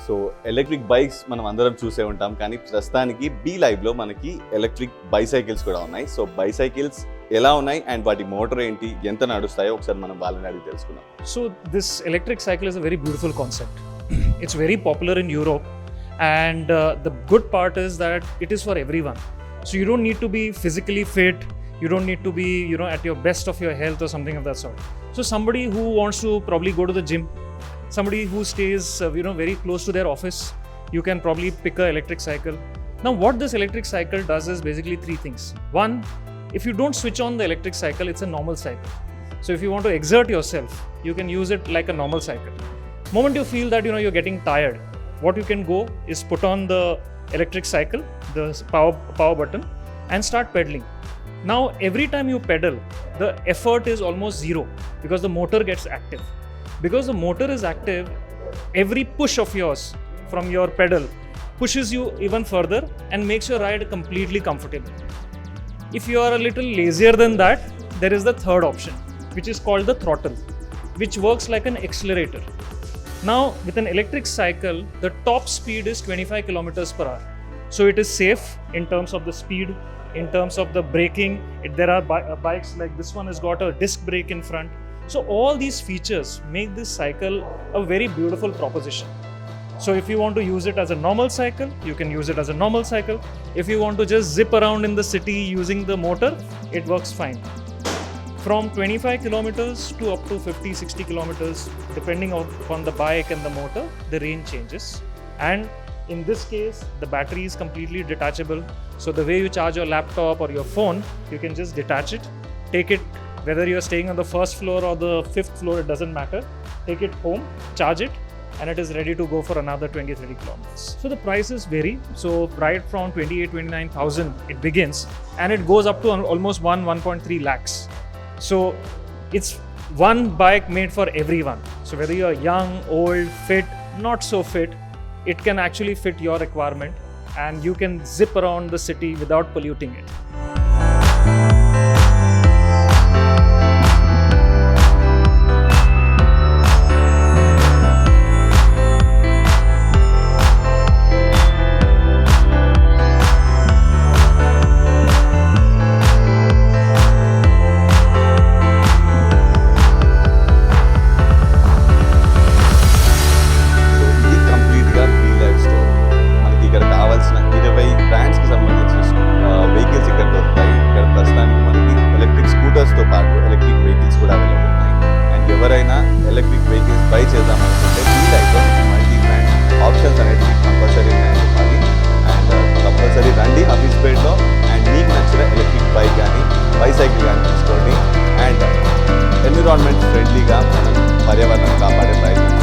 So electric bikes మనం అందరం చూసే ఉంటాం, కానీ ప్రస్తుతానికి బీ లైవ్లో మనకి ఎలక్ట్రిక్ బైసైకిల్స్ కూడా ఉన్నాయి. సో బైసైకిల్స్ ఎలా ఉన్నాయి అండ్ వాటి మోటార్ ఏంటి, ఎంత నడుస్తాయో ఒకసారి మనం వాళ్ళని అడిగి తెలుసుకుందాం. So this electric cycle is a very beautiful concept. It's very popular in Europe, and the good part is that it is for everyone. So you don't need to be physically fit, you don't need to be at your best of your health or something of that sort. So somebody who wants to probably go to the gym, somebody who stays very close to their office, you can probably pick an electric cycle. Now what this electric cycle does is basically three things. One, if you don't switch on the electric cycle, it's a normal cycle. So if you want to exert yourself, you can use it like a normal cycle. Moment you feel that you're getting tired, what you can go is put on the electric cycle, the power button, and start pedaling. Now every time you pedal, the effort is almost zero because the motor gets active. Because the motor is active, every push of yours from your pedal pushes you even further and makes your ride completely comfortable. If you are a little lazier than that, there is the third option, which is called the throttle, which works like an accelerator. Now with an electric cycle, the top speed is 25 kilometers per hour. So it is safe in terms of the speed, in terms of the braking. There are bikes like this one has got a disc brake in front. So all these features make this cycle a very beautiful proposition. So if you want to use it as a normal cycle, you can use it as a normal cycle. If you want to just zip around in the city using the motor, it works fine. From 25 kilometers to up to 50-60 kilometers, depending upon the bike and the motor, the range changes. And in this case, the battery is completely detachable. So the way you charge your laptop or your phone, you can just detach it, take it, whether you're staying on the first floor or the fifth floor, it doesn't matter. Take it home, charge it, and it is ready to go for another 20-30 kilometers. So the prices vary. So right from 28,000-29,000 it begins, and it goes up to almost 1.3 lakhs. So it's one bike made for everyone. So whether you're young, old, fit, not so fit, it can actually fit your requirement, and you can zip around the city without polluting it. Electric vehicles buy చేద్దామనుకుంటే ఈ లైఫ్లో multi brand options అనేవి compulsory ఉన్నాయని చెప్పాలి. And compulsory రండి హఫీజ్పేట్లో and మీకు నచ్చిన electric bike కానీ బైసైకిల్ కానీ తీసుకోండి. అండ్ ఎన్విరాన్మెంట్ ఫ్రెండ్లీగా మనం పర్యావరణం కాపాడే ప్రయత్నం